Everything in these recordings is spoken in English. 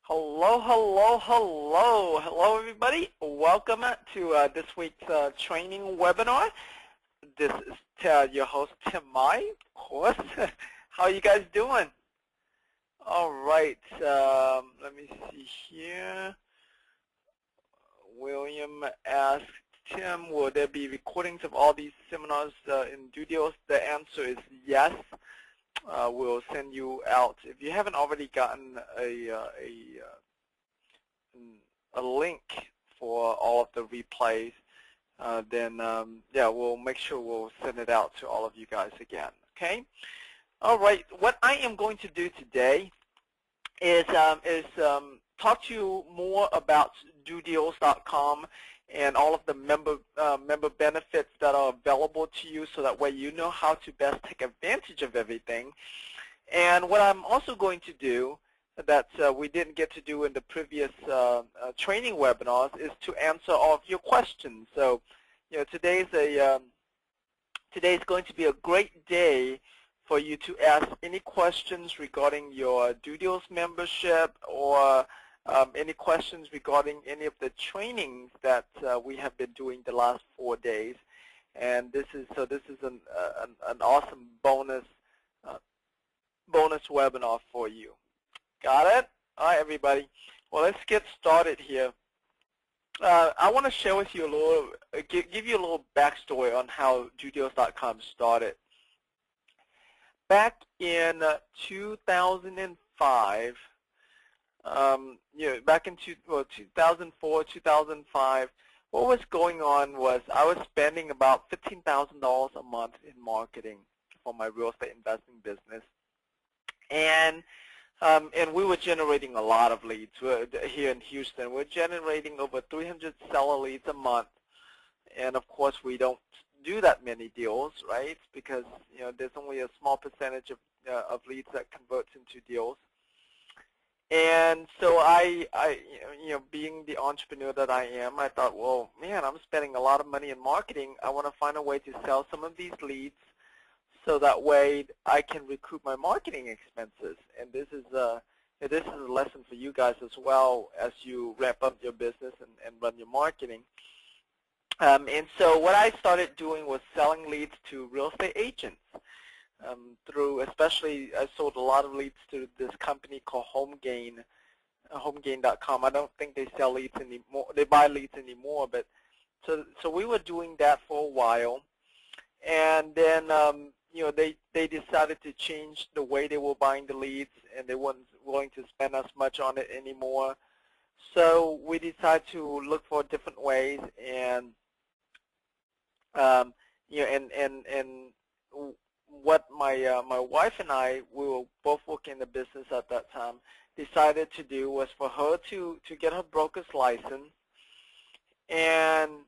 Hello, hello, hello. Hello, everybody. Welcome to this week's training webinar. This is your host, Tim Mai, of course. How are you guys doing? All right. Let me see here. William asked, Tim, will there be recordings of all these seminars in Dudios? The answer is yes. We'll send you out. If you haven't already gotten a link for all of the replays, then yeah, we'll make sure we'll send it out to all of you guys again. Okay. All right. What I am going to do today is talk to you more about dodeals.com and all of the member benefits that are available to you, so that way you know how to best take advantage of everything. And what I'm also going to do that we didn't get to do in the previous training webinars is to answer all of your questions. So, you know, today's going to be a great day for you to ask any questions regarding your Dudios membership, or any questions regarding any of the trainings that we have been doing the last 4 days. And this is an awesome bonus webinar for you. Got it? All right, everybody. Well, let's get started here. I want to share with you a little, give you a little backstory on how Dudios.com started. Back in 2005, back in 2004, 2005, what was going on was I was spending about $15,000 a month in marketing for my real estate investing business, and we were generating a lot of leads here in Houston. We're generating over 300 seller leads a month, and of course we don't do that many deals, right? Because there's only a small percentage of leads that converts into deals. And so I being the entrepreneur that I am, I thought, well, man, I'm spending a lot of money in marketing. I want to find a way to sell some of these leads, so that way I can recoup my marketing expenses. And this is a lesson for you guys as well as you ramp up your business and run your marketing. And so what I started doing was selling leads to real estate agents. Especially I sold a lot of leads to this company called HomeGain, HomeGain.com. I don't think they sell leads anymore. They buy leads anymore, but so we were doing that for a while, and then they decided to change the way they were buying the leads, and they weren't willing to spend as much on it anymore. So we decided to look for different ways, and what my wife and I, we were both working in the business at that time, decided to do was for her to get her broker's license, and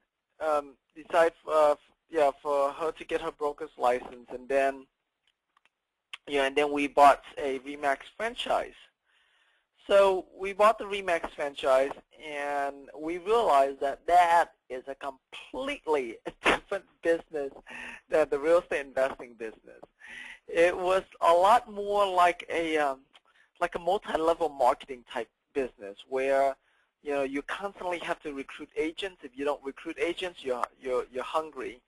for her to get her broker's license, and then we bought a RE/MAX franchise. So we bought the RE/MAX franchise, and we realized that that is a completely different business than the real estate investing business. It was a lot more like a multi-level marketing type business, where you constantly have to recruit agents. If you don't recruit agents, you're hungry.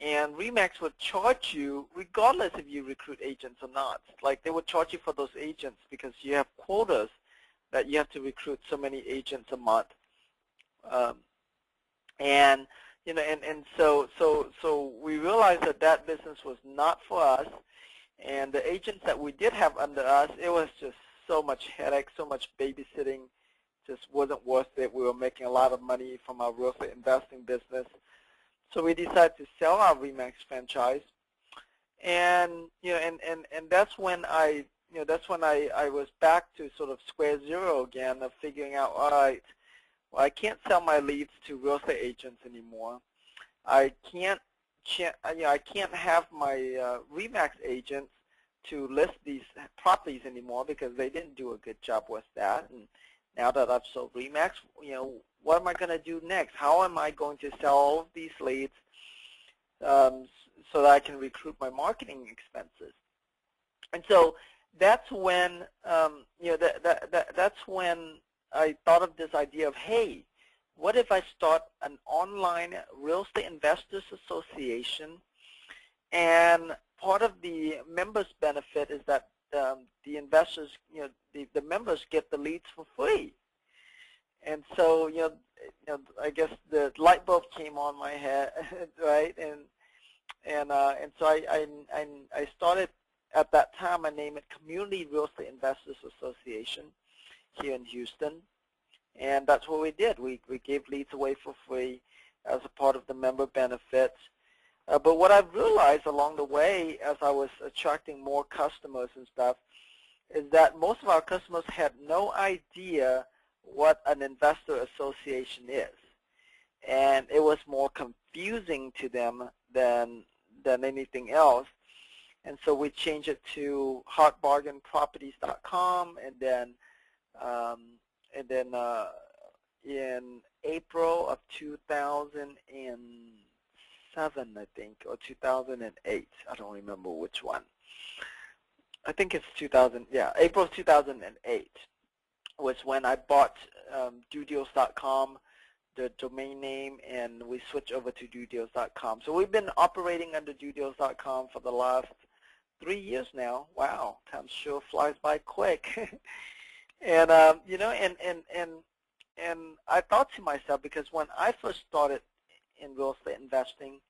And RE/MAX would charge you regardless if you recruit agents or not. Like, they would charge you for those agents because you have quotas that you have to recruit so many agents a month. So we realized that business was not for us, and the agents that we did have under us, it was just so much headache, so much babysitting, just wasn't worth it. We were making a lot of money from our real estate investing business. So we decided to sell our RE/MAX franchise, and that's when I was back to sort of square zero again of figuring out, all right, well, I can't sell my leads to real estate agents anymore. I can't have my RE/MAX agents to list these properties anymore because they didn't do a good job with that. And now that I've sold RE/MAX, what am I going to do next? How am I going to sell all of these leads so that I can recruit my marketing expenses? And so that's when that's when I thought of this idea of, hey, what if I start an online real estate investors association, and part of the members benefit is that the investors, the members get the leads for free. And so, I guess the light bulb came on my head, right? And so I started at that time. I named it Community Real Estate Investors Association here in Houston, and that's what we did. We gave leads away for free as a part of the member benefits. But what I've realized along the way, as I was attracting more customers and stuff, is that most of our customers had no idea what an investor association is, and it was more confusing to them than anything else. And so we changed it to heartbargainproperties.com, and then in April of 2007, I think, or 2008. I don't remember which one. I think it's April of 2008 was when I bought dodeals.com, the domain name, and we switched over to dodeals.com. So we've been operating under dodeals.com for the last 3 years now. Wow, time sure flies by quick. And and I thought to myself, because when I first started in real estate investing,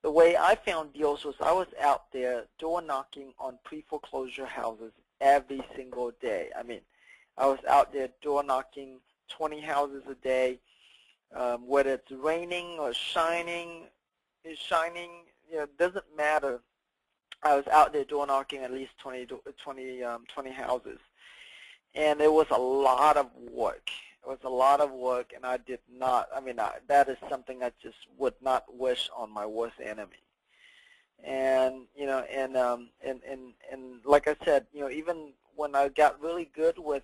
the way I found deals was I was out there door knocking on pre-foreclosure houses every single day. I mean, I was out there door knocking 20 houses a day, whether it's raining or shining, it doesn't matter. I was out there door knocking at least 20 houses, and it was a lot of work. It was a lot of work, and I did not. I mean, that is something I just would not wish on my worst enemy. And and like I said, even when I got really good with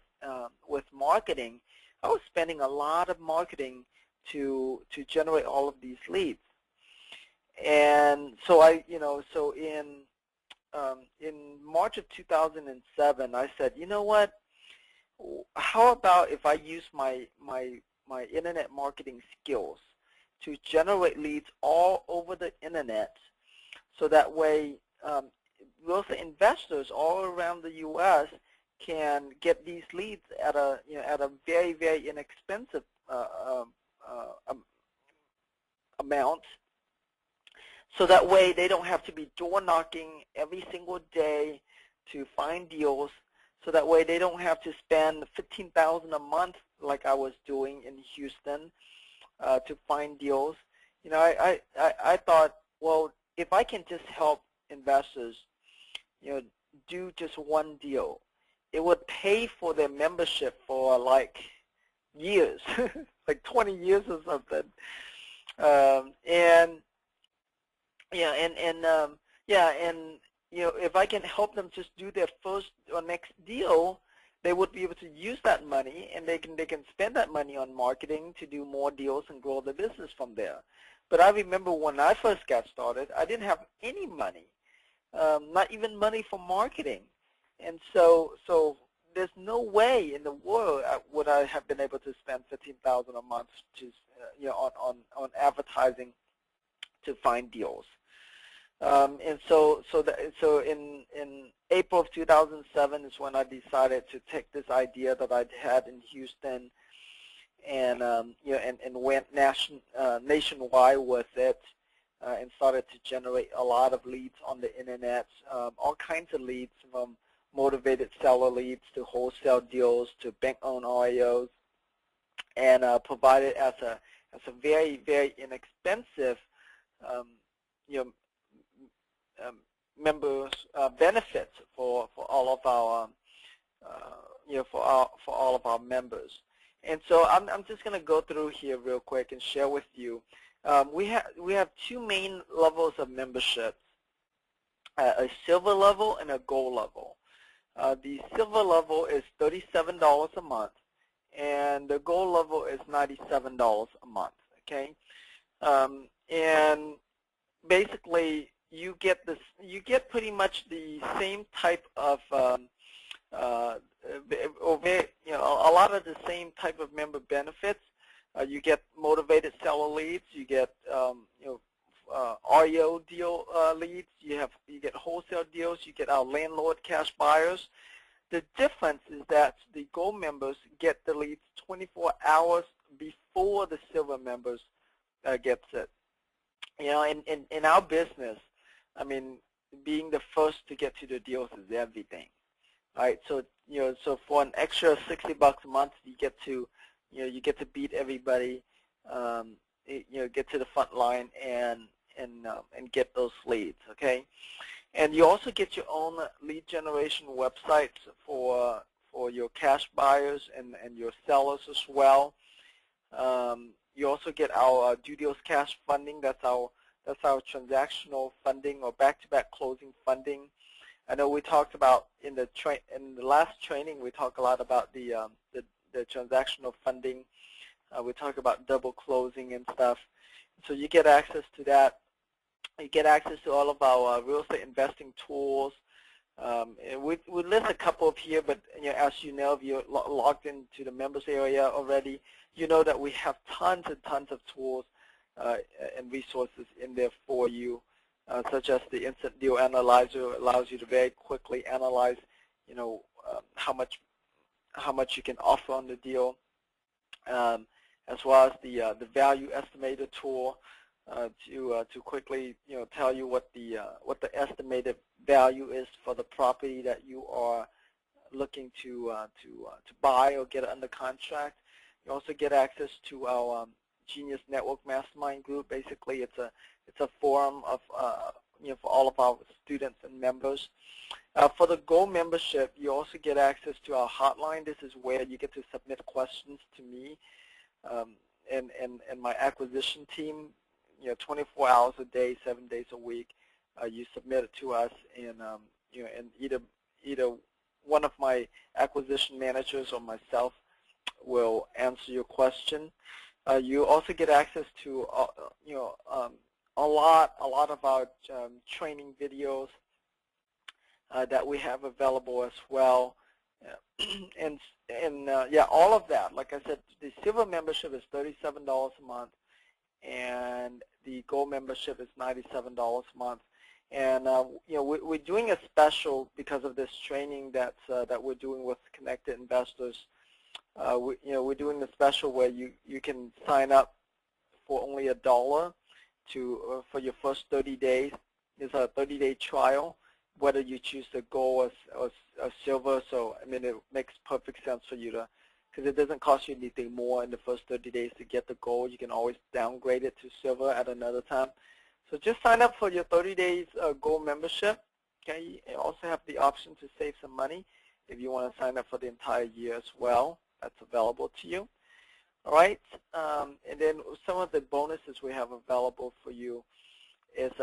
marketing, I was spending a lot of marketing to generate all of these leads. And so so in March of 2007, I said, you know what? How about if I use my internet marketing skills to generate leads all over the internet, so that way real estate investors all around the U.S. can get these leads at a very, very inexpensive amount. So that way they don't have to be door knocking every single day to find deals. So that way they don't have to spend $15,000 a month like I was doing in Houston to find deals. I thought, well, if I can just help investors, do just one deal, it would pay for their membership for like years, like 20 years or something. If I can help them just do their first or next deal, they would be able to use that money, and they can spend that money on marketing to do more deals and grow the business from there. But I remember when I first got started, I didn't have any money, not even money for marketing, and so there's no way in the world would I have been able to spend $15,000 a month just on advertising to find deals. And so in April of 2007 is when I decided to take this idea that I'd had in Houston and went nationwide with it, and started to generate a lot of leads on the internet, all kinds of leads, from motivated seller leads to wholesale deals to bank-owned REOs, and provided as a very, very inexpensive members benefits for all of our for all of our members. And so I'm just going to go through here real quick and share with you. We have two main levels of membership: a silver level and a gold level. The silver level is $37 a month, and the gold level is $97 a month. Okay, and basically you get pretty much the same type of a a lot of the same type of member benefits. You get motivated seller leads. You get REO deal leads. You get wholesale deals. You get our landlord cash buyers. The difference is that the Gold members get the leads 24 hours before the Silver members gets it. In our business, I mean, being the first to get to the deals is everything. All right, so so for an extra $60 a month, you get to beat everybody, get to the front line and get those leads. Okay, and you also get your own lead generation websites for your cash buyers and your sellers as well. You also get our Due Deals Cash funding. That's our transactional funding or back-to-back closing funding. I know we talked about in the last training, we talked a lot about the transactional funding. We talk about double closing and stuff. So you get access to that. You get access to all of our real estate investing tools. We list a couple of here, but as you know, if you're logged into the members area already, you know that we have tons and tons of tools and resources in there for you, such as the Instant Deal Analyzer allows you to very quickly analyze, how much you can offer on the deal, as well as the Value Estimator tool to quickly tell you what the estimated value is for the property that you are looking to buy or get under contract. You also get access to our Genius Network Mastermind group. Basically, it's a forum of for all of our students and members. For the Gold membership, you also get access to our hotline. This is where you get to submit questions to me and my acquisition team. 24 hours a day, 7 days a week. You submit it to us, and and either one of my acquisition managers or myself will answer your question. You also get access to a lot of our training videos that we have available as well, and all of that. Like I said, the Silver membership is $37 a month, and the Gold membership is $97 a month. And we're doing a special because of this training that we're doing with Connected Investors. We're doing a special where you can sign up for only $1 for your first 30 days. It's a 30-day trial, whether you choose the Gold or Silver. So I mean, it makes perfect sense for you to, because it doesn't cost you anything more in the first 30 days to get the Gold. You can always downgrade it to Silver at another time. So just sign up for your 30 days Gold membership. Okay, you also have the option to save some money if you want to sign up for the entire year as well. That's available to you. All right, and then some of the bonuses we have available for you is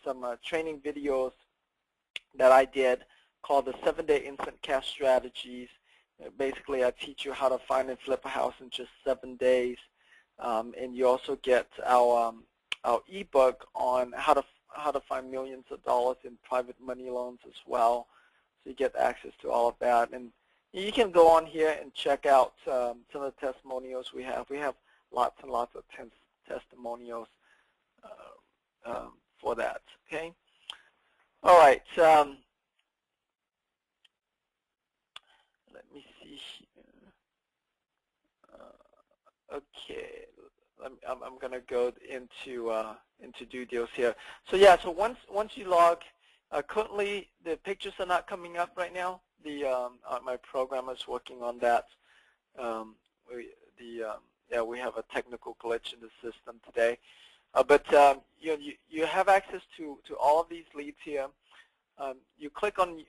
some training videos that I did called the 7-Day Instant Cash Strategies. Basically, I teach you how to find and flip a house in just 7 days, and you also get our ebook on how to find millions of dollars in private money loans as well. So you get access to all of that, and you can go on here and check out some of the testimonials we have. We have lots and lots of testimonials for that. Okay. All right. Let me see here. Okay. I'm going to go into Due Deals here. So yeah. So once you log, currently the pictures are not coming up right now. My programmer is working on that. We have a technical glitch in the system today, but you have access to all of these leads here. You click on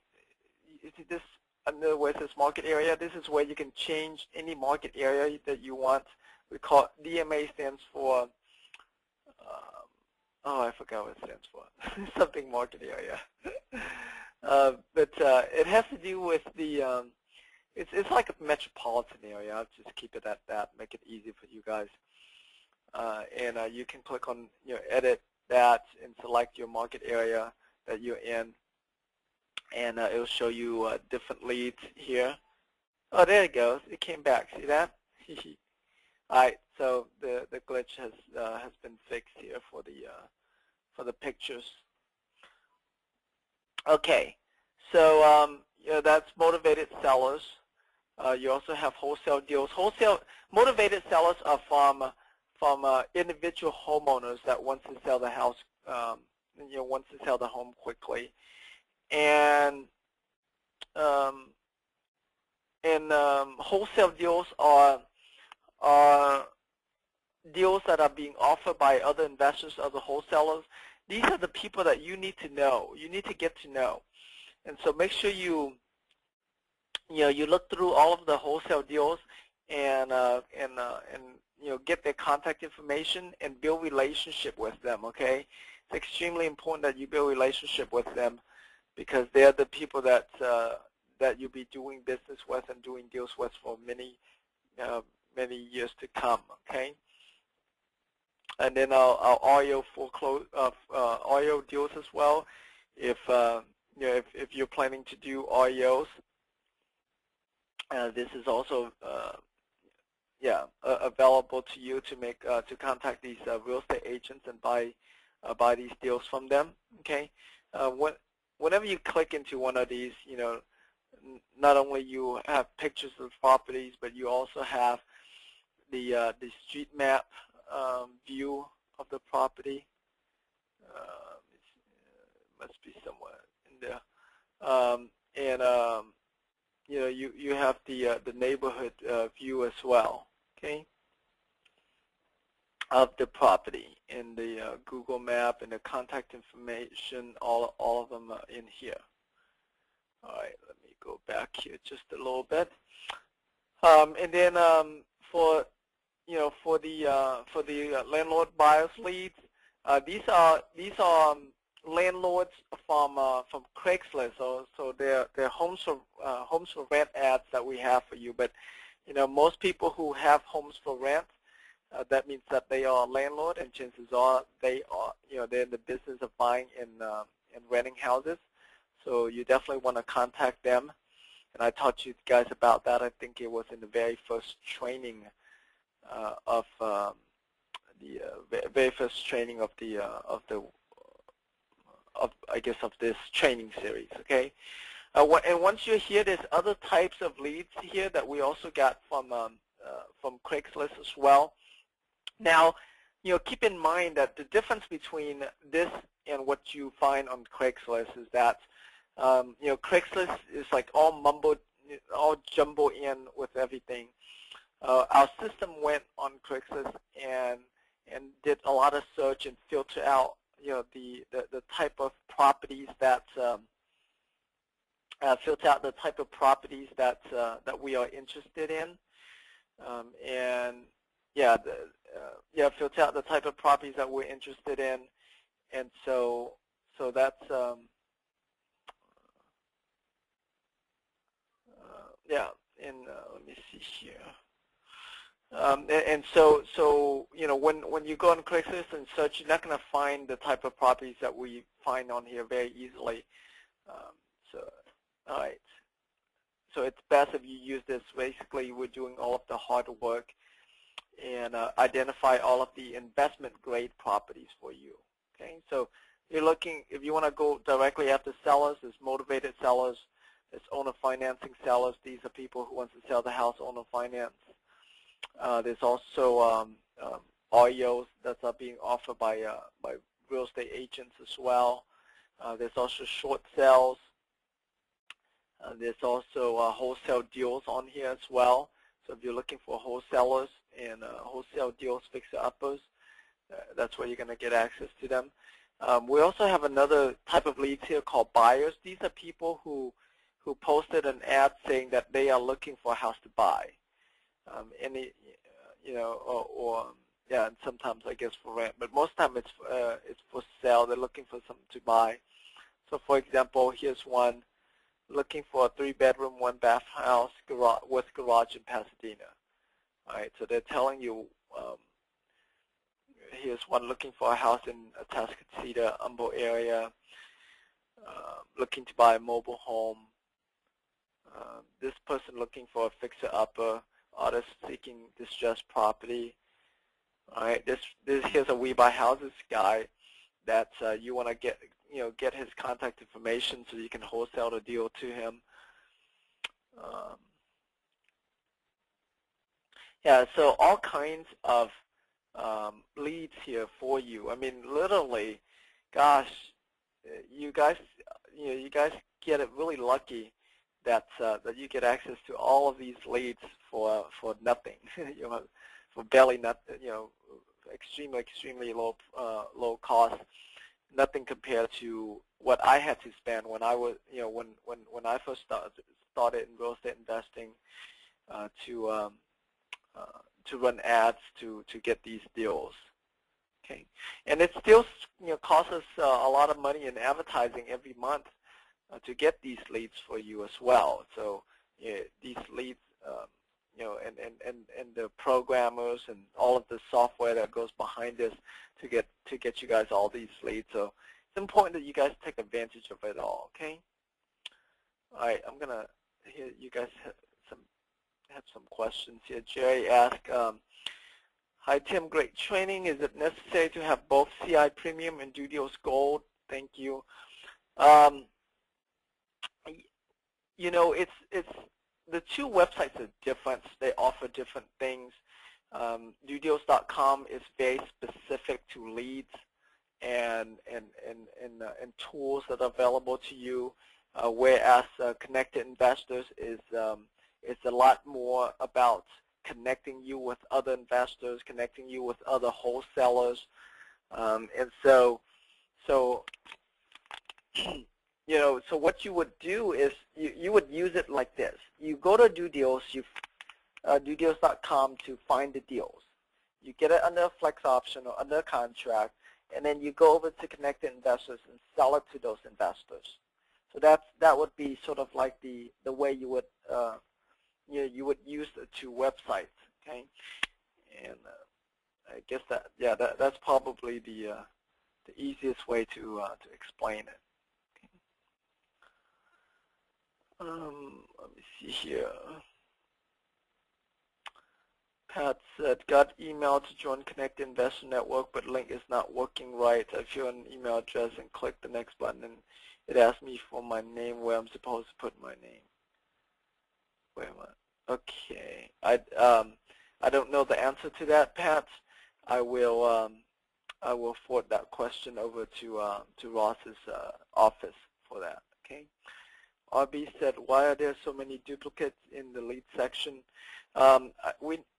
this under where it says market area. This is where you can change any market area that you want. We call DMA stands for. I forgot what it stands for. Something market area. But it has to do with the, it's like a metropolitan area. I'll just keep it at that, make it easy for you guys. And you can click on, edit that and select your market area that you're in. And it'll show you different leads here. Oh, there it goes. It came back. See that? All right. So the glitch has been fixed here for the pictures. Okay. So that's motivated sellers. You also have wholesale deals. Wholesale motivated sellers are from individual homeowners that want to sell the house, want to sell the home quickly, and wholesale deals are deals that are being offered by other investors, other wholesalers. These are the people that you need to know. You need to get to know, and so make sure you look through all of the wholesale deals and get their contact information and build relationship with them. Okay, it's extremely important that you build relationship with them because they're the people that you'll be doing business with and doing deals with for many years to come. Okay, and then our REO REO deals as well. If if you're planning to do REOs, this is also available to you to make to contact these real estate agents and buy these deals from them. Okay, whenever you click into one of these, not only you have pictures of properties, but you also have the street map view of the property. Must be somewhere in there, you have the neighborhood view as well, okay, of the property in the Google map and the contact information. All of them are in here. All right, let me go back here just a little bit, and then for the landlord buyers leads, these are landlords from Craigslist. So they're homes for rent ads that we have for you. But most people who have homes for rent, that means that they are a landlord, and chances are they're in the business of buying and renting houses. So you definitely want to contact them. And I taught you guys about that. I think it was in the very first training of very first training of this training series. Okay, and once you're here, there's other types of leads here that we also got from Craigslist as well. Now, keep in mind that the difference between this and what you find on Craigslist is that Craigslist is like all jumbled in with everything. Our system went on Craigslist and did a lot of search and filter out the type of properties that filter out the type of properties that we are interested in, and filter out the type of properties that we're interested in, and so that's let me see here. And so when you go on Craigslist and search, you're not going to find the type of properties that we find on here very easily. All right. So it's best if you use this. Basically, we're doing all of the hard work and identify all of the investment grade properties for you. Okay. So you're looking, if you want to go directly after sellers, there's motivated sellers, there's owner financing sellers. These are people who want to sell the house owner finance. There's also REOs that are being offered by real estate agents as well. There's also short sales. There's also wholesale deals on here as well. So if you're looking for wholesalers and wholesale deals, fixer-uppers, that's where you're going to get access to them. We also have another type of leads here called buyers. These are people who posted an ad saying that they are looking for a house to buy. And sometimes I guess for rent, but most of the time it's for sale. They're looking for something to buy. So for example, here's one looking for a 3-bedroom, 1-bath house with garage in Pasadena. All right, so they're telling you here's one looking for a house in Atascocita, Humboldt area, looking to buy a mobile home. this person looking for a fixer-upper, artist seeking distressed property. All right, here's a We Buy Houses guy that you want to get his contact information so you can wholesale the deal to him. Yeah, so all kinds of leads here for you. I mean, literally, gosh, you guys get it really lucky that that you get access to all of these leads for nothing, for barely nothing, extremely low cost, nothing compared to what I had to spend when I was, when I first started in real estate investing to run ads to get these deals. Okay, and it still costs us a lot of money in advertising every month to get these leads for you as well. So these leads, and the programmers and all of the software that goes behind this to get you guys all these leads. So it's important that you guys take advantage of it all. Okay. All right, I'm gonna hear you guys have some questions here. Jerry asked, hi Tim, great training. Is it necessary to have both CI Premium and Do Deals Gold? Thank you. It's the two websites are different. They offer different things. DoDeals.com is very specific to leads and tools that are available to you, whereas Connected Investors is a lot more about connecting you with other investors, connecting you with other wholesalers, and so what you would do is you would use it like this. You go to Do Deals, DoDeals.com to find the deals. You get it under a flex option or under a contract, and then you go over to Connected Investors and sell it to those investors. So that would be sort of like the way you would you would use the two websites. Okay, and I guess that's probably the easiest way to explain it. Let me see here. Pat said, got email to join Connect Investor Network, but link is not working right. I fill an email address and click the next button, and it asks me for my name, where I'm supposed to put my name. Where am I? Okay. I don't know the answer to that, Pat. I will forward that question over to Ross's office for that. Okay. RB said, why are there so many duplicates in the lead section?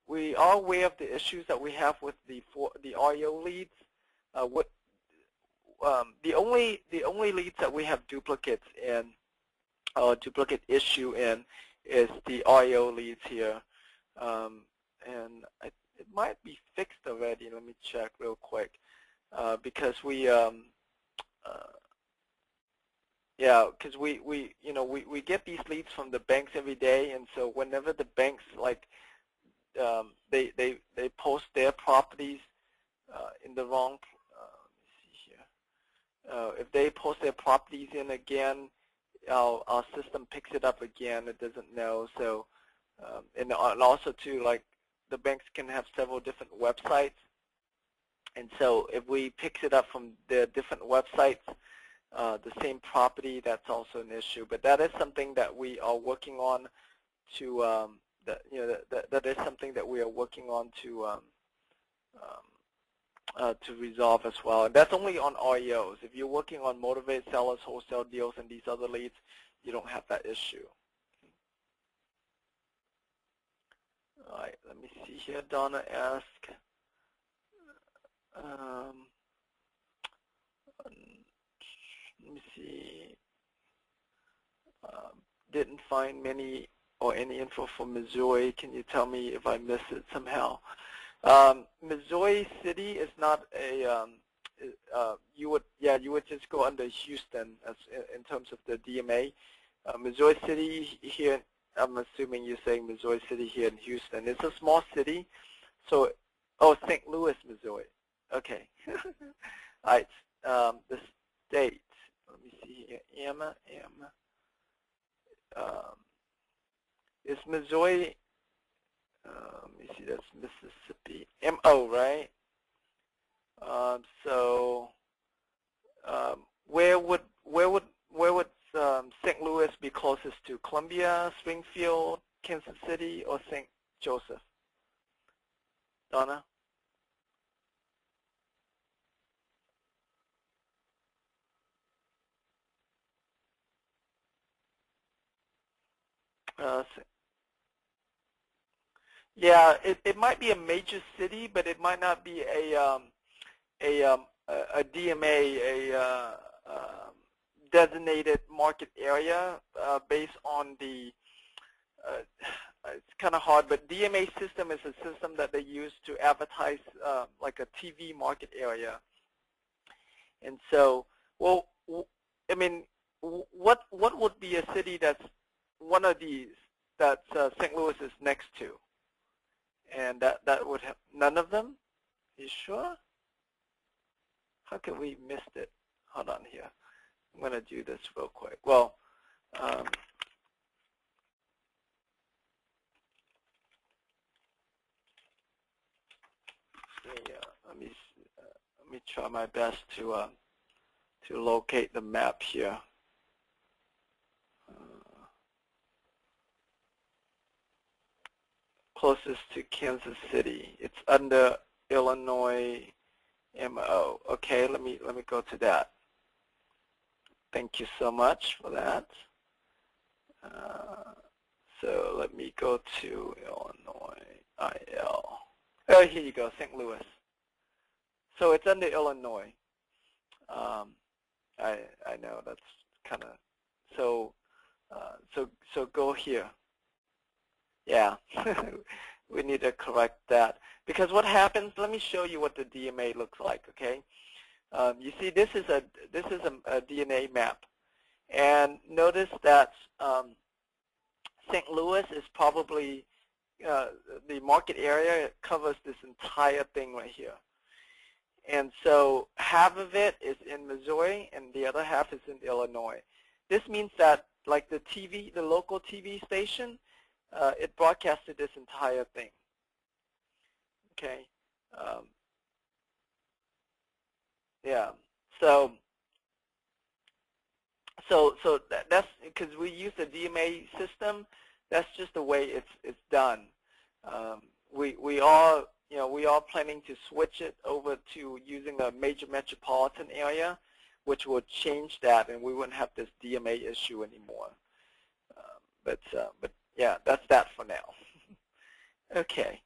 We are aware of the issues that we have with the REO leads. The only leads that we have duplicates in, or duplicate issue in, is the REO leads here, and it might be fixed already. Let me check real quick, because we because we get these leads from the banks every day, and so whenever the banks they post their properties in the wrong, let me see here. If they post their properties in again, our system picks it up again. It doesn't know. So and also too, like, the banks can have several different websites, and so if we pick it up from the different websites, the same property, that's also an issue. But that is something that we are working on to that is something that we are working on to resolve as well. And that's only on REOs. If you're working on motivated sellers, wholesale deals, and these other leads, you don't have that issue. All right, let me see here. Donna asked, let me see, didn't find many or any info for Missouri. Can you tell me if I missed it somehow? Missouri City is not a, you would just go under Houston as in terms of the DMA. Missouri City here, I'm assuming you're saying Missouri City here in Houston. It's a small city, so, St. Louis, Missouri. Okay. All right, the state, let me see here, Is Missouri, let me see, that's Mississippi, MO, right? So where would St. Louis be closest to? Columbia, Springfield, Kansas City, or St. Joseph? Donna? Yeah, it might be a major city, but it might not be a DMA, designated market area based on the, it's kind of hard, but DMA system is a system that they use to advertise like a TV market area. And so, well, I mean, what would be a city that's one of these that St. Louis is next to? And that would have none of them? You sure? How can we miss it? Hold on here. I'm going to do this real quick. Well, let me try my best to locate the map here. Closest to Kansas City. It's under Illinois MO. Okay, let me go to that. Thank you so much for that. So let me go to Illinois IL. Oh, here you go, St. Louis. So it's under Illinois. I know that's kind of so go here. Yeah, we need to correct that because what happens? Let me show you what the DMA looks like. Okay, you see this is a DNA map, and notice that St. Louis is probably the market area covers this entire thing right here. And so half of it is in Missouri and the other half is in Illinois. This means that like the local TV station, it broadcasted this entire thing. Okay. Yeah. So that's because we use the DMA system. That's just the way it's done. We are planning to switch it over to using a major metropolitan area, which will change that, and we wouldn't have this DMA issue anymore. But yeah, that's that for now. Okay.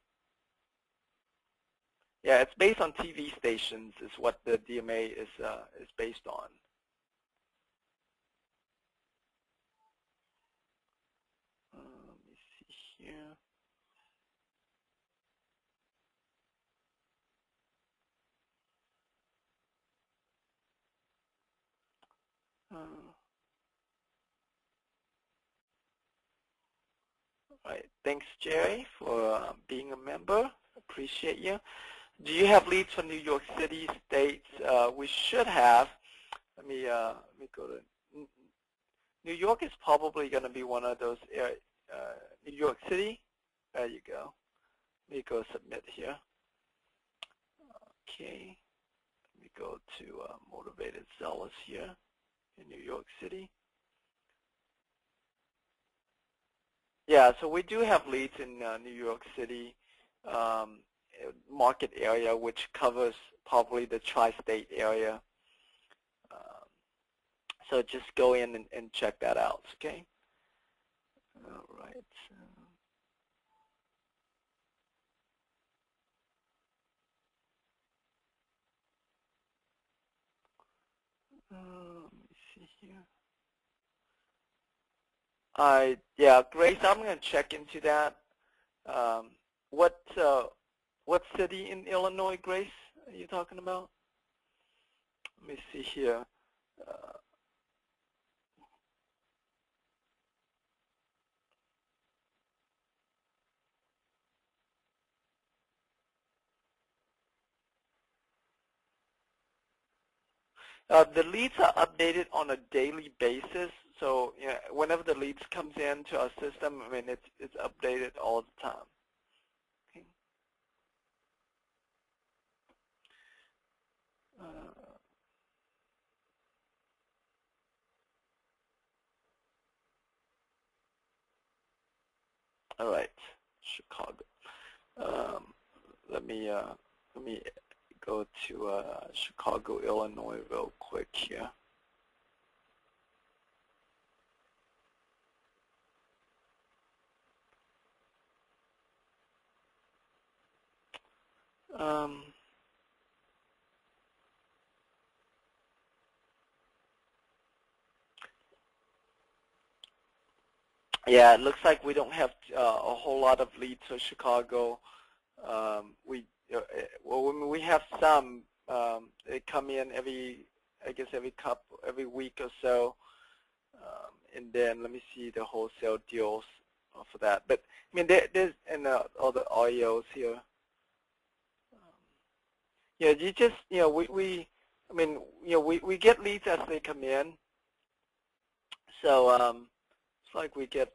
Yeah, it's based on TV stations is what the DMA is based on. Let me see here. All right. Thanks, Jerry, for being a member. Appreciate you. Do you have leads for New York City, states? We should have. Let me go to New York. Is probably going to be one of those areas. New York City. There you go. Let me go submit here. Okay. Let me go to Motivated Sellers here in New York City. Yeah, so we do have leads in New York City market area, which covers probably the tri-state area. So just go in and check that out, okay? All right. Let me see here. Yeah, Grace, I'm going to check into that. What city in Illinois, Grace, are you talking about? Let me see here. The leads are updated on a daily basis, So whenever the leads comes into our system, I mean it's updated all the time. Okay. All right, Chicago. Let me go to Chicago, Illinois, real quick here. Yeah, it looks like we don't have a whole lot of leads for Chicago. We have some. They come in every week or so, and then let me see the wholesale deals for that. But I mean, there's all the audios here. Yeah, you just we get leads as they come in. So it's like we get.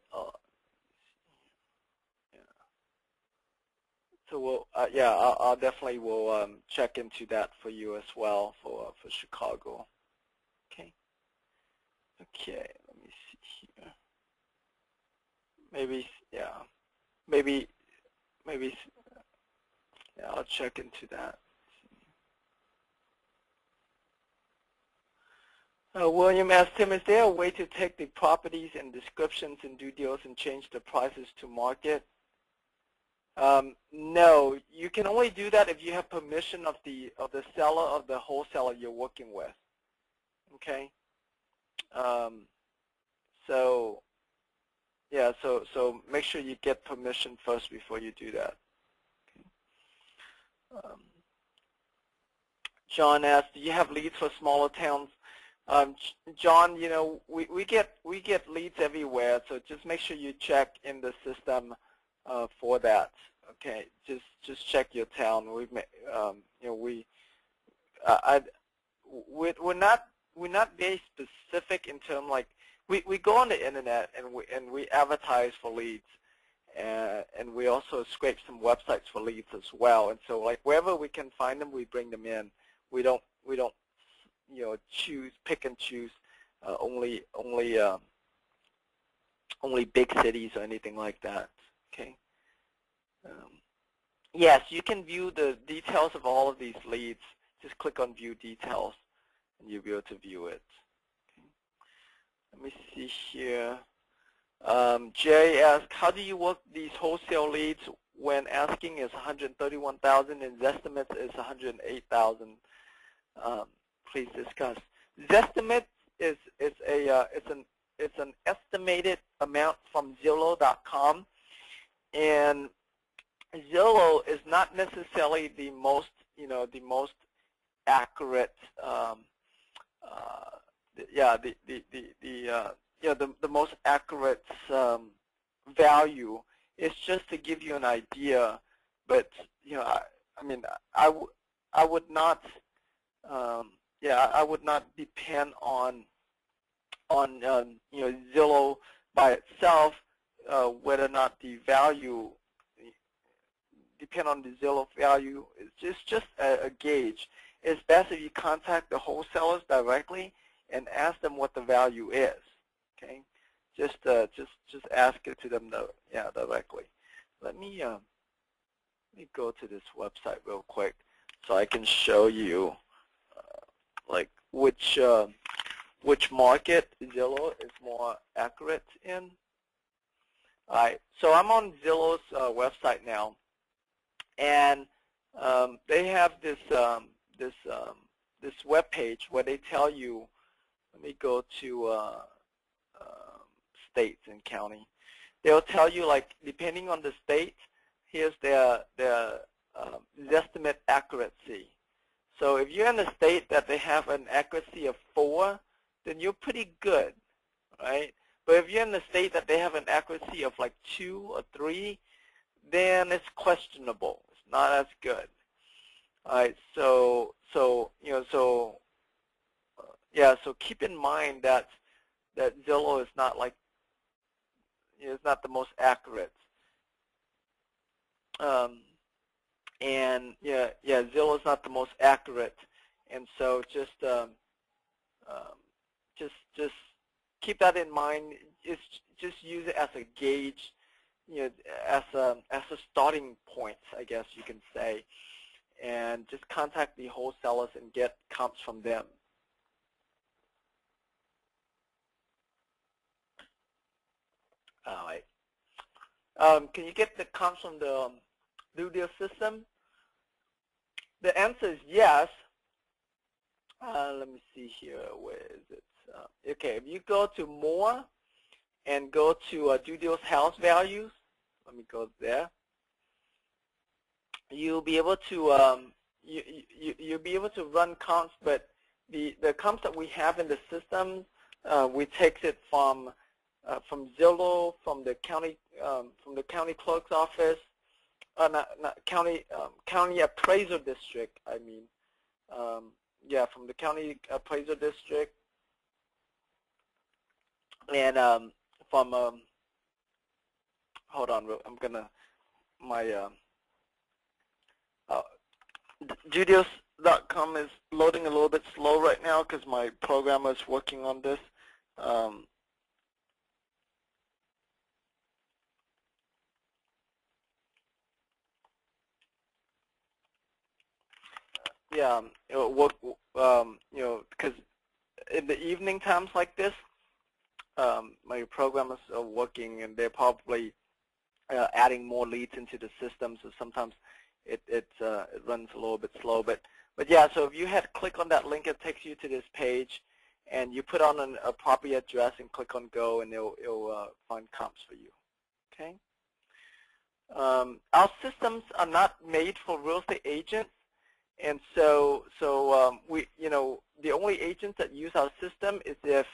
So we'll, I'll definitely will check into that for you as well for Chicago. Okay. Okay. Let me see here. Maybe yeah. I'll check into that. William asked Tim, is there a way to take the properties and descriptions and do deals and change the prices to market? No, you can only do that if you have permission of the seller, of the wholesaler you're working with. Okay. So yeah, so make sure you get permission first before you do that. Okay. John asked, do you have leads for smaller towns? John, we get leads everywhere, so just make sure you check in the system for that. Okay, just check your town. We're not very specific in terms like we go on the internet and we advertise for leads, and we also scrape some websites for leads as well. And so like wherever we can find them, we bring them in. We don't pick and choose only big cities or anything like that. Okay. Yes, you can view the details of all of these leads. Just click on View Details, and you'll be able to view it. Okay. Let me see here. Jay asked, how do you work these wholesale leads when asking is 131,000 and Zestimate is 108,000? Please discuss. Zestimate is an estimated amount from Zillow.com, and Zillow is not necessarily the most accurate the most accurate value. It's just to give you an idea, but I would not depend on Zillow by itself, whether or not the value depend on the Zillow value. It's just a gauge. It's best if you contact the wholesalers directly and ask them what the value is. Okay, just ask it to them directly. Let me go to this website real quick so I can show you like which market Zillow is more accurate in. All right, so I'm on Zillow's website now, and they have this this web page where they tell you. Let me go to states and county. They'll tell you, like, depending on the state, here's their estimate accuracy. So if you're in a state that they have an accuracy of 4, then you're pretty good, right? But if you're in a state that they have an accuracy of like 2 or 3, then it's questionable. It's not as good. All right, so keep in mind that that Zillow is not like, it's not the most accurate. And Zillow is not the most accurate, and so just keep that in mind. Just use it as a gauge, as a starting point, I guess you can say, and just contact the wholesalers and get comps from them. All right. Can you get the comps from the New Deal system? The answer is yes. Let me see here. Where is it? Okay, if you go to more and go to New Deal's house values, let me go there. You'll be able to you'll be able to run comps, but the comps that we have in the system, we take it from Zillow, from the county clerk's office, not county appraisal district. I mean, yeah, from the county appraisal district, and from hold on, I'm gonna Judios.com is loading a little bit slow right now because my programmer is working on this. Yeah, because in the evening times like this, my programmers are working and they're probably adding more leads into the system, so sometimes it runs a little bit slow. But yeah, so if you had click on that link, it takes you to this page, and you put on a property address and click on go, and it'll find comps for you. Okay. Our systems are not made for real estate agents, and so we, the only agents that use our system is if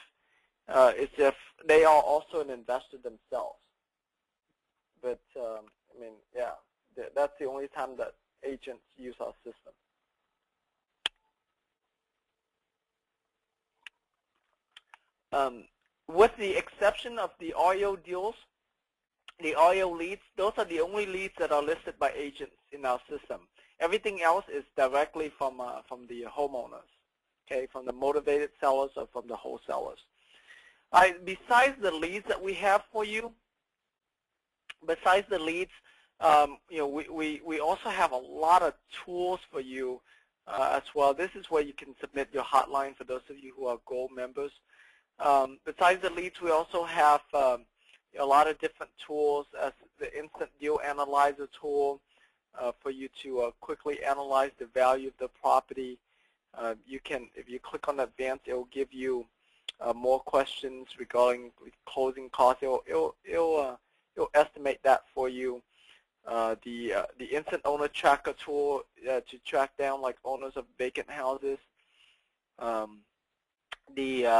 they are also an investor themselves. But I mean, yeah, that's the only time that agents use our system. With the exception of the REO deals, the REO leads, those are the only leads that are listed by agents in our system. Everything else is directly from the homeowners, okay, from the motivated sellers or from the wholesalers. Besides the leads that we have for you, besides the leads, we also have a lot of tools for you as well. This is where you can submit your hotline for those of you who are Gold members. Besides the leads, we also have a lot of different tools, as the Instant Deal Analyzer tool for you to quickly analyze the value of the property. You can, if you click on Advanced, it will give you more questions regarding closing costs. It'll estimate that for you. The Instant Owner Tracker tool to track down like owners of vacant houses. The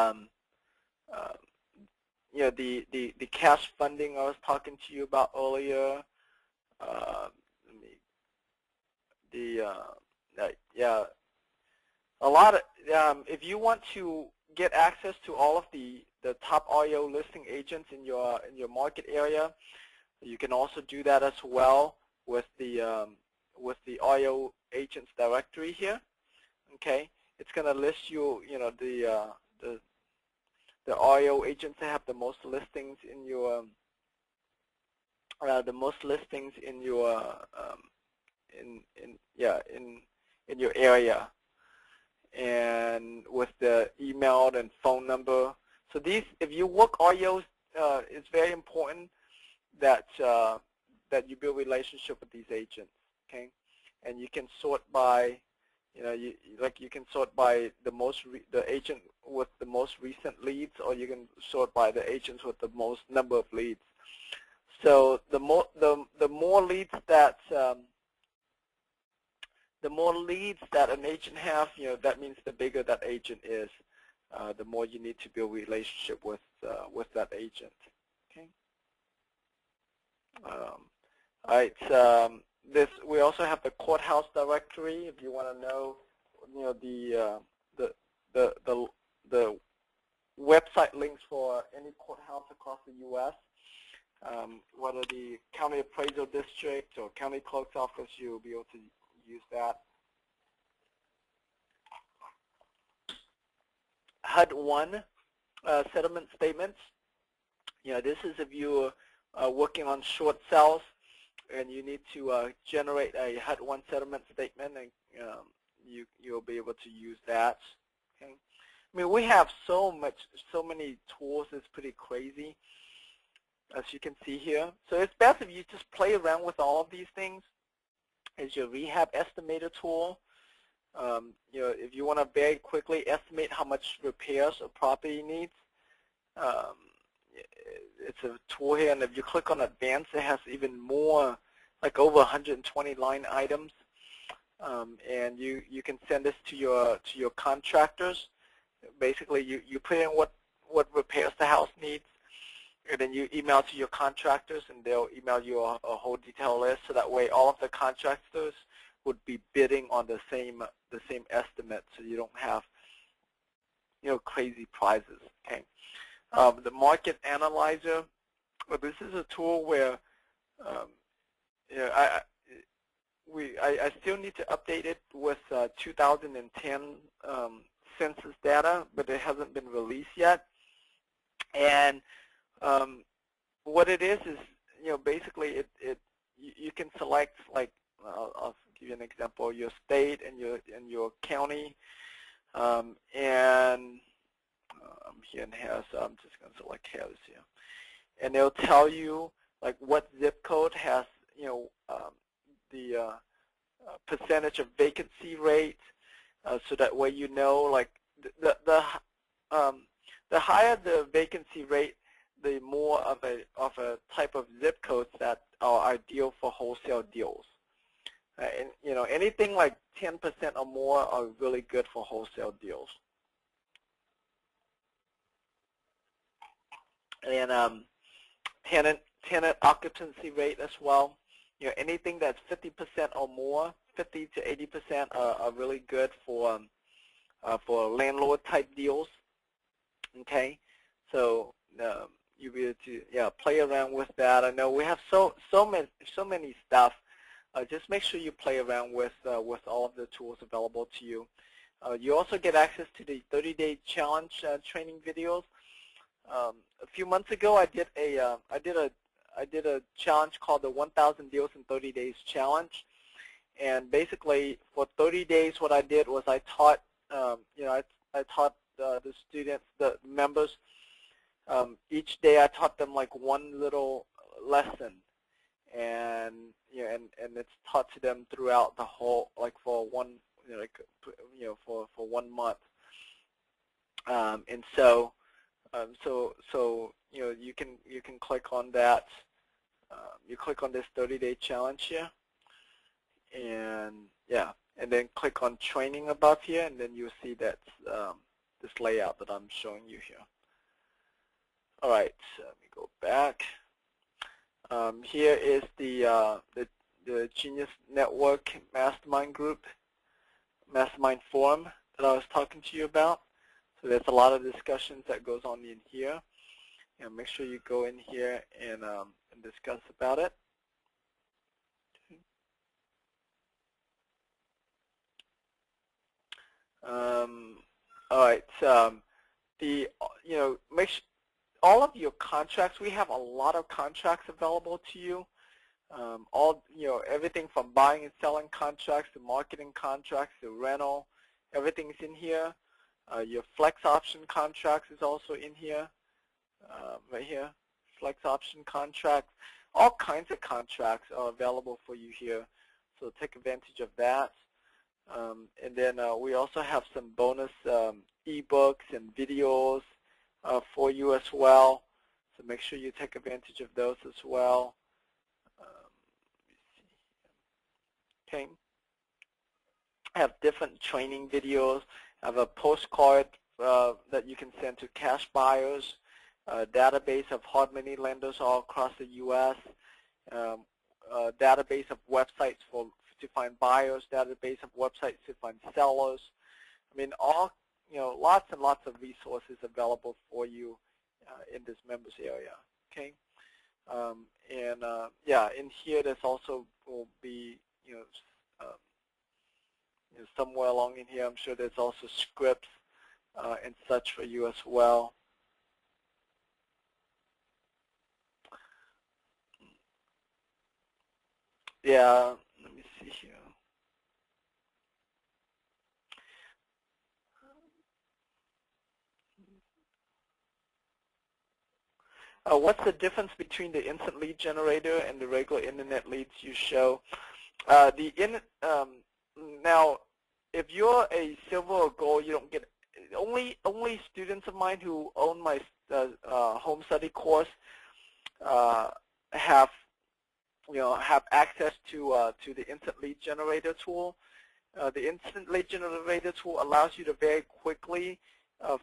cash funding I was talking to you about earlier. A lot of if you want to get access to all of the top REO listing agents in your market area, you can also do that as well with the REO agents directory here. Okay, it's going to list you, the REO agents that have the most listings in your in your area, and with the email and phone number. So these, if you work REOs, it's very important that you build a relationship with these agents. Okay, and you can sort by, you can sort by the agent with the most recent leads, or you can sort by the agents with the most number of leads. So the more leads that an agent has, that means the bigger that agent is. The more you need to build a relationship with that agent. Okay. All right. We also have the courthouse directory. If you want to know, the website links for any courthouse across the U.S. Whether the county appraisal district or county clerk's office, you'll be able to use that. HUD-1 settlement statements. This is if you're working on short sales and you need to generate a HUD-1 settlement statement, and you'll be able to use that. Okay. I mean, we have so many tools. It's pretty crazy, as you can see here. So it's best if you just play around with all of these things. Is your rehab estimator tool. If you want to very quickly estimate how much repairs a property needs, it's a tool here. And if you click on advanced, it has even more, like over 120 line items. And you can send this to your contractors. Basically, you put in what repairs the house needs, and then you email to your contractors, and they'll email you a whole detailed list. So that way, all of the contractors would be bidding on the same estimate, so you don't have crazy prices. Okay. The market analyzer. Well, this is a tool where I still need to update it with 2010 census data, but it hasn't been released yet. And what it is basically you can select, like, I'll give you an example, your state and your county, and I'm here in Harris, so I'm just going to select Harris here, and they'll tell you like what zip code has the percentage of vacancy rate, so that way like the higher the vacancy rate, the more of a type of zip codes that are ideal for wholesale deals. And anything like 10% or more are really good for wholesale deals. And tenant occupancy rate as well. Anything that's 50% or more, 50 to 80% are really good for landlord type deals. Okay, so you'll be able to play around with that. I know we have so many stuff. Just make sure you play around with all of the tools available to you. You also get access to the 30-day challenge training videos. A few months ago, I did a challenge called the 1,000 Deals in 30 Days Challenge, and basically for 30 days, what I did was I taught I taught the students, the members. Each day, I taught them like one little lesson, and and it's taught to them throughout the whole, like for one for 1 month, and so you can click on that. You click on this 30-day challenge here, and and then click on training above here, and then you'll see that this layout that I'm showing you here. All right, so let me go back. Here is the Genius Network Mastermind Group, Mastermind Forum that I was talking to you about. So there's a lot of discussions that goes on in here. And make sure you go in here and discuss about it. All right. Make sure all of your contracts. We have a lot of contracts available to you. Everything from buying and selling contracts to marketing contracts to rental, everything's in here. Your flex option contracts is also in here, right here. Flex option contracts, all kinds of contracts are available for you here. So take advantage of that. And then we also have some bonus ebooks and videos for you as well. So make sure you take advantage of those as well. Okay. I have different training videos. I have a postcard that you can send to cash buyers, a database of hard money lenders all across the U.S., a database of websites to find buyers, database of websites to find sellers. I mean, all lots and lots of resources available for you in this members area. Okay, yeah, in here there's also will be somewhere along in here I'm sure there's also scripts and such for you as well. Yeah, let me see here. What's the difference between the instant lead generator and the regular internet leads you show? Now, if you're a silver or gold, you don't get only students of mine who own my home study course have access to the instant lead generator tool. The instant lead generator tool allows you to very quickly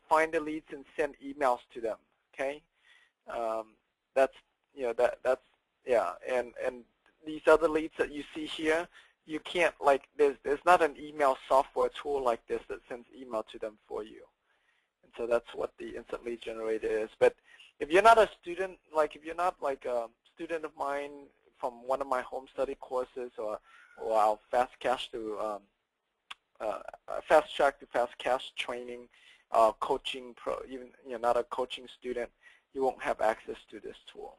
find the leads and send emails to them. Okay. That's and these other leads that you see here, you can't there's not an email software tool like this that sends email to them for you, and so that's what the instant lead generator is. But if you're not a student, if you're not a student of mine from one of my home study courses or our fast track to fast cash training, coaching even not a coaching student, you won't have access to this tool.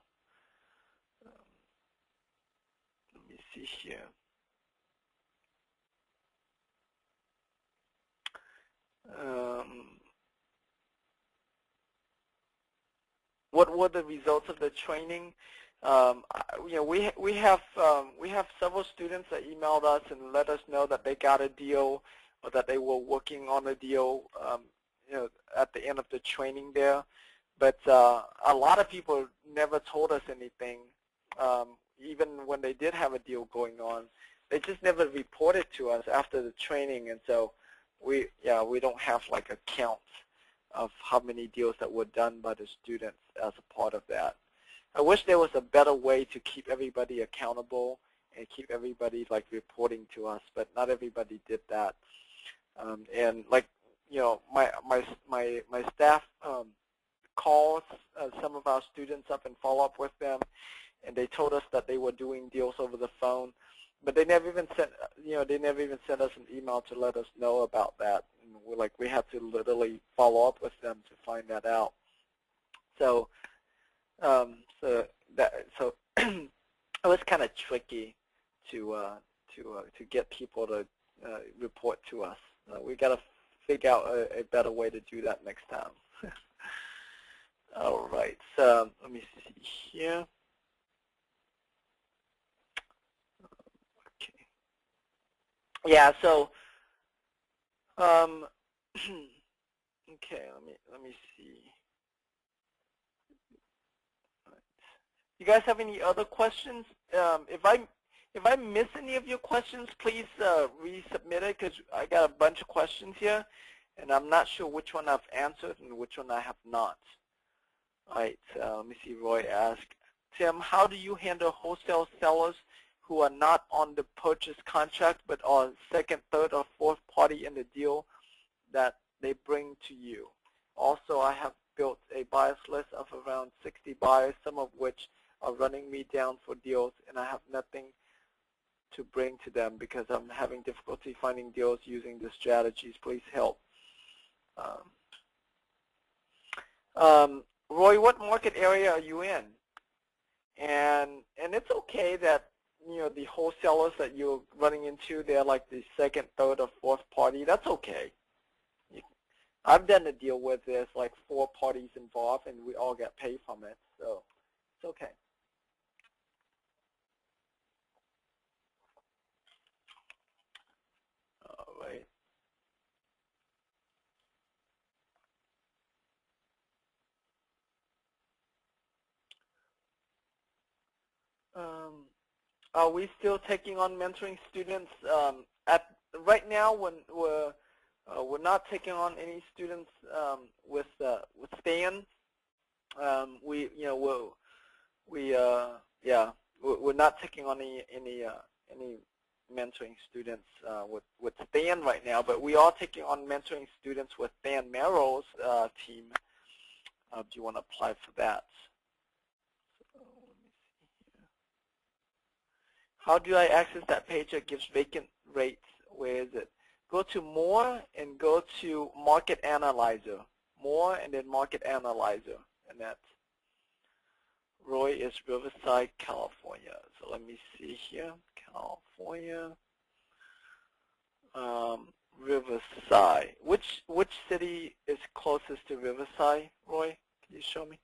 Let me see here. What were the results of the training? We have several students that emailed us and let us know that they got a deal or that they were working on a deal, at the end of the training there. But a lot of people never told us anything, even when they did have a deal going on. They just never reported to us after the training, and so we don't have a count of how many deals that were done by the students as a part of that. I wish there was a better way to keep everybody accountable and keep everybody reporting to us, but not everybody did that. And my staff calls some of our students up and follow up with them, and they told us that they were doing deals over the phone, but they never even sent us an email to let us know about that. And we had to literally follow up with them to find that out. So it was kind of tricky to get people to report to us. We got to figure out a better way to do that next time. All right, so let me see here. Okay. Yeah, so okay, let me see. Right. You guys have any other questions? If I miss any of your questions, please resubmit it, because I got a bunch of questions here, and I'm not sure which one I've answered and which one I have not. All right, let me see. Roy asked, Tim, how do you handle wholesale sellers who are not on the purchase contract but are second, third, or fourth party in the deal that they bring to you? Also, I have built a buyers list of around 60 buyers, some of which are running me down for deals, and I have nothing to bring to them because I'm having difficulty finding deals using the strategies. Please help. Roy, what market area are you in? And it's okay that the wholesalers that you're running into, they're like the second, third, or fourth party. That's okay. I've done a deal where there's 4 parties involved and we all get paid from it, so it's okay. All right. Are we still taking on mentoring students? Right now, when we're not taking on any students with Stan. We're not taking on any mentoring students with Stan right now, but we are taking on mentoring students with Dan Merrill's team. Do you want to apply for that? So, let me see here. How do I access that page that gives vacant rates? Where is it? Go to More and go to Market Analyzer. More and then Market Analyzer, and that's Roy is Riverside, California. So let me see here, California, Riverside. Which city is closest to Riverside, Roy? Can you show me?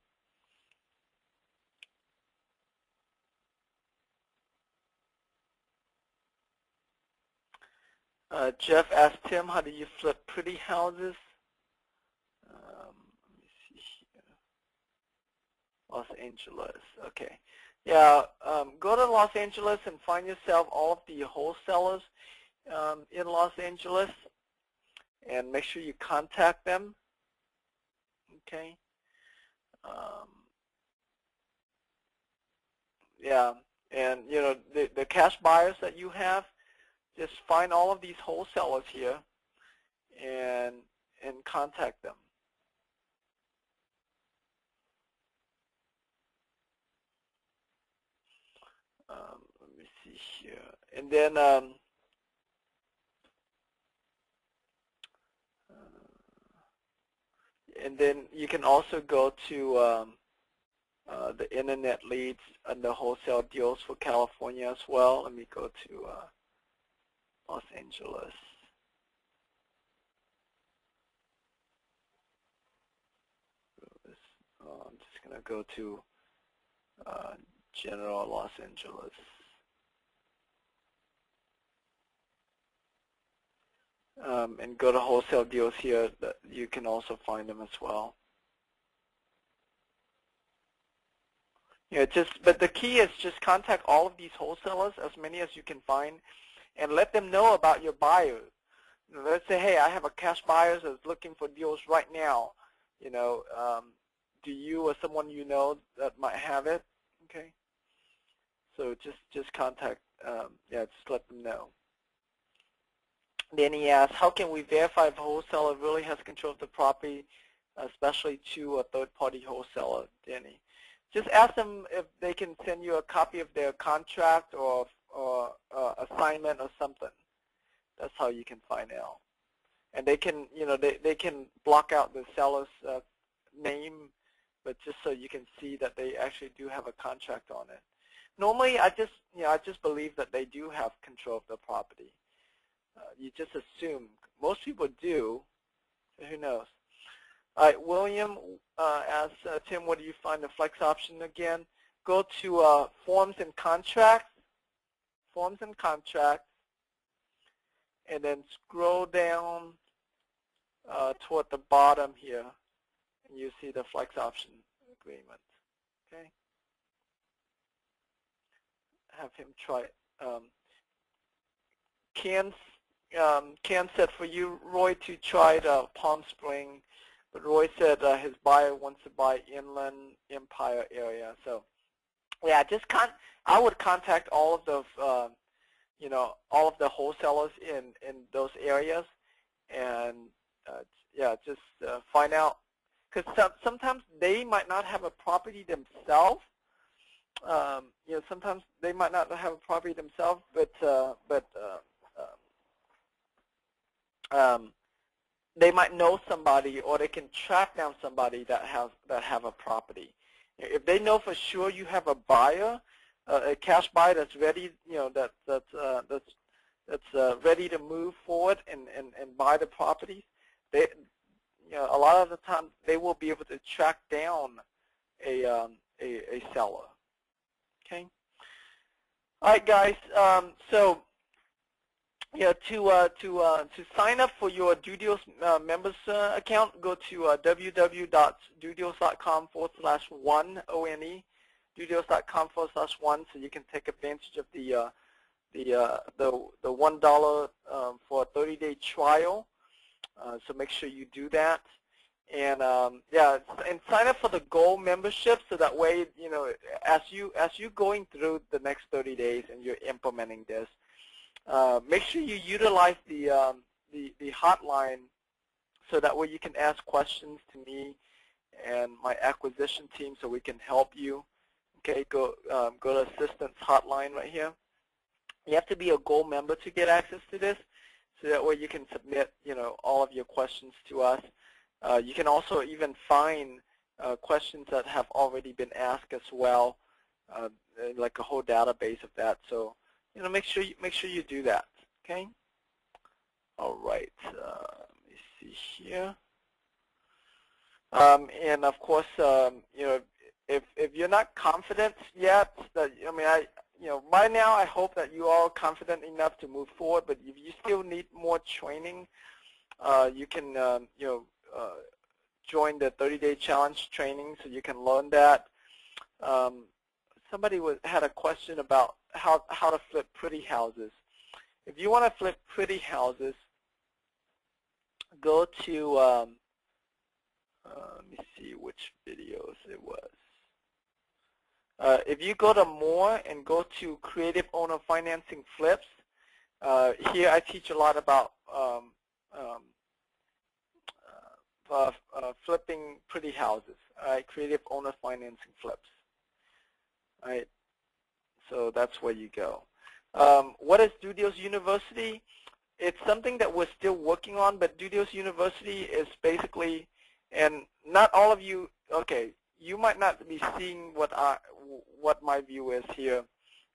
Jeff asked Tim, how do you flip pretty houses? Let me see here. Los Angeles, okay. Yeah, go to Los Angeles and find yourself all of the wholesalers in Los Angeles and make sure you contact them, okay? Yeah, and you know, the cash buyers that you have, just find all of these wholesalers here and contact them. Let me see here. And then you can also go to the internet leads and the wholesale deals for California as well. Let me go to Los Angeles. I'm just going to go to General Los Angeles. And go to wholesale deals here. That you can also find them as well. Yeah, but the key is just contact all of these wholesalers, as many as you can find, and let them know about your buyer. You know, let's say, hey, I have a cash buyer that's looking for deals right now. You know, do you or someone you know that might have it? Okay. So just contact, yeah, just let them know. Then he asks, how can we verify if a wholesaler really has control of the property, especially to a third-party wholesaler, Danny? Just ask them if they can send you a copy of their contract or assignment or something. That's how you can find out. And they can, you know, they can block out the seller's name, but just so you can see that they actually do have a contract on it. Normally, I just believe that they do have control of the property. You just assume. Most people do. Who knows? All right, William asks Tim, where do you find the flex option again? Go to Forms and Contracts. Forms and Contracts. And then scroll down toward the bottom here. And you see the flex option agreement. Okay? Have him try it. Ken said for you, Roy, to try the Palm Spring, but Roy said his buyer wants to buy Inland Empire area. So, yeah, I would contact all of the, you know, all of the wholesalers in those areas, and yeah, just find out, because sometimes they might not have a property themselves. You know, sometimes they might not have a property themselves, but they might know somebody, or they can track down somebody that have a property. If they know for sure you have a buyer, a cash buyer that's ready, you know, that's ready to move forward and buy the property, they, you know, a lot of the time they will be able to track down a seller. Okay. All right, guys. So, yeah, to sign up for your DoDeals members account, go to www.dodeals.com/one, O-N-E, dodeals.com/one, so you can take advantage of the $1 for a 30-day trial. So make sure you do that, and yeah, and sign up for the Gold membership, so that way, you know, as you going through the next 30 days and you're implementing this, Make sure you utilize the hotline so that way you can ask questions to me and my acquisition team so we can help you. Okay, go to assistance hotline right here. You have to be a Gold member to get access to this, so that way you can submit, all of your questions to us. You can also even find questions that have already been asked as well, like a whole database of that. So, make sure you do that. Okay. All right. Let me see here. And of course, if you're not confident yet, by now I hope that you are confident enough to move forward. But if you still need more training, you can join the 30-day challenge training so you can learn that. Somebody had a question about how to flip pretty houses. If you want to flip pretty houses, go to let me see which videos it was. If you go to more and go to Creative Owner Financing Flips, here I teach a lot about flipping pretty houses. Creative Owner Financing Flips. All right, so that's where you go. What is Dudios University? It's something that we're still working on, but Dudios University is basically, and not all of you, okay, you might not be seeing what my view is here,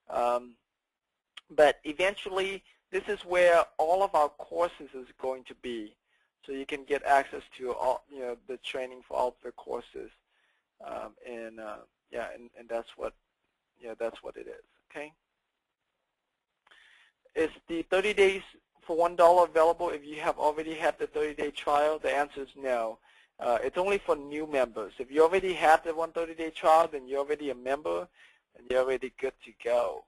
but eventually this is where all of our courses is going to be, so you can get access to all, the training for all of the courses, and that's what, that's what it is. Okay. Is the 30 days for $1 available if you have already had the 30-day trial? The answer is no. It's only for new members. If you already had the 30-day trial, then you're already a member, and you're already good to go.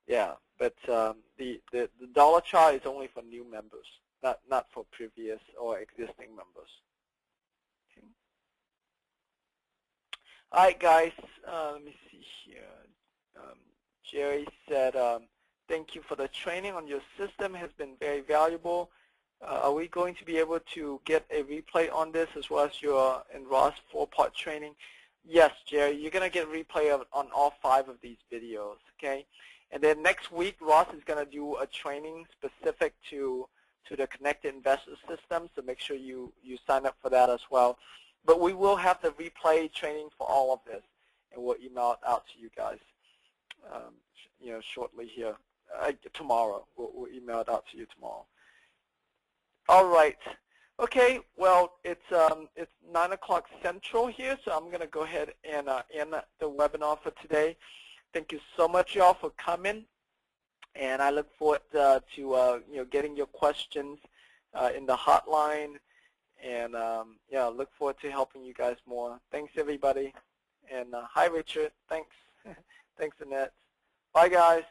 Yeah, but the dollar trial is only for new members, not for previous or existing members. Okay. All right, guys. Let me see here. Jerry said, thank you for the training on your system. Has been very valuable. Are we going to be able to get a replay on this as well as your and Ross 4-part training? Yes, Jerry, you're going to get a replay on all 5 of these videos, okay? And then next week, Ross is going to do a training specific to the Connected Investor System, so make sure you sign up for that as well. But we will have the replay training for all of this, and we'll email it out to you guys, shortly here. Tomorrow, we'll email it out to you tomorrow. All right. Okay. Well, it's 9 o'clock Central here, so I'm going to go ahead and end the webinar for today. Thank you so much, y'all, for coming, and I look forward to getting your questions in the hotline, and look forward to helping you guys more. Thanks, everybody, and hi, Richard. Thanks. Thanks, Annette. Bye, guys.